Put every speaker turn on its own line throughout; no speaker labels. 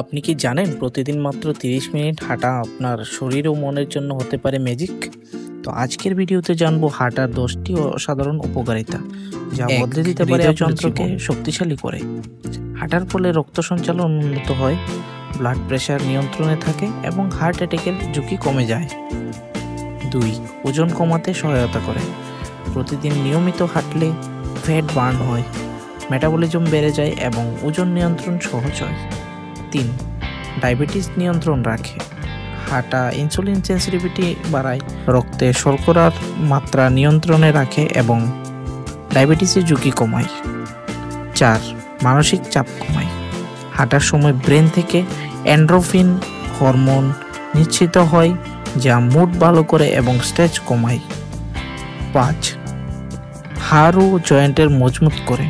আপনি কি জানেন প্রতিদিন মাত্র 30 মিনিট হাঁটা আপনার শরীর ও মনের জন্য হতে পারে ম্যাজিক? তো আজকের ভিডিওতে জানবো হাঁটার 10টি অসাধারণ উপকারিতা যা বদলে দিতে পারে যন্ত্রকে শক্তিশালী করে। হাঁটার ফলে রক্ত সঞ্চালন উন্নত হয়, ব্লাড প্রেশার নিয়ন্ত্রণে থাকে এবং হার্ট অ্যাটাকের ঝুঁকি কমে যায়। 2. ওজন কমাতে সহায়তা করে। প্রতিদিন নিয়মিত হাঁটলে ফ্যাট বার্ন হয়, মেটাবলিজম বেড়ে যায় এবং ওজন নিয়ন্ত্রণ সহজ হয়। 3. ডায়াবেটিস নিয়ন্ত্রণ রাখে। হাঁটা ইনসুলিন সেন্সিটিভিটি বাড়ায়, রক্তে শর্করার মাত্রা নিয়ন্ত্রণে রাখে এবং ডায়াবেটিসের ঝুঁকি কমায়। 4. মানসিক চাপ কমায়। হাঁটার সময় ব্রেন থেকে এন্ডোরফিন হরমোন নিঃসৃত হয় যা মুড ভালো করে এবং স্ট্রেস কমায়। 5. হাড় ও জয়েন্টের মজবুত করে।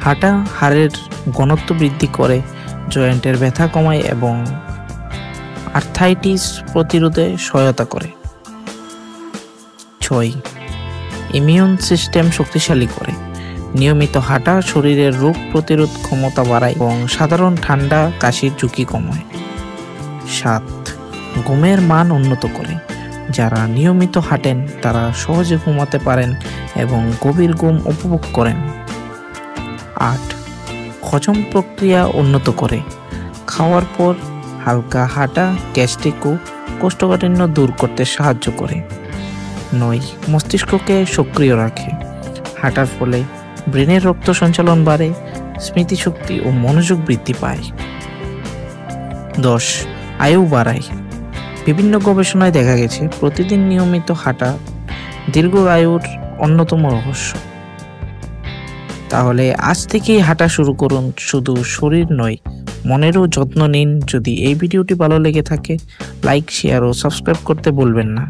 হাঁটা হাড়ের ঘনত্ব বৃদ্ধি করে, জয়েন্টের ব্যথা কমায় এবং আর্থ্রাইটিস প্রতিরোধে সহায়তা করে। 6. ইমিউন সিস্টেম শক্তিশালী করে। নিয়মিত হাঁটা শরীরের রোগ প্রতিরোধ ক্ষমতা বাড়ায় এবং সাধারণ ঠান্ডা কাশির ঝুঁকি কমায়। 7. ঘুমের মান উন্নত করে। যারা নিয়মিত হাঁটেন তারা সহজে ঘুমাতে পারেন এবং গভীর ঘুম উপভোগ করেন। 8. হজম প্রক্রিয়া উন্নত করে। খাওয়ার পর হালকা হাঁটা গ্যাস্ট্রিক ও কোষ্ঠকাঠিন্য দূর করতে সাহায্য করে। 9. মস্তিষ্ককে সক্রিয় রাখে। হাঁটার ফলে ব্রেনের রক্ত সঞ্চালন বাড়ে, স্মৃতিশক্তি ও মনোযোগ বৃদ্ধি পায়। 10. আয়ু বাড়ায়। বিভিন্ন গবেষণায় দেখা গেছে প্রতিদিন নিয়মিত হাঁটা দীর্ঘ আয়ুর অন্যতম রহস্য। তাহলে আজ থেকেই হাঁটা শুরু করুন, শুধু শরীর নয় মনেরও যত্ন নিন। যদি এই ভিডিওটি ভালো লেগে থাকে লাইক, শেয়ার ও সাবস্ক্রাইব করতে ভুলবেন না।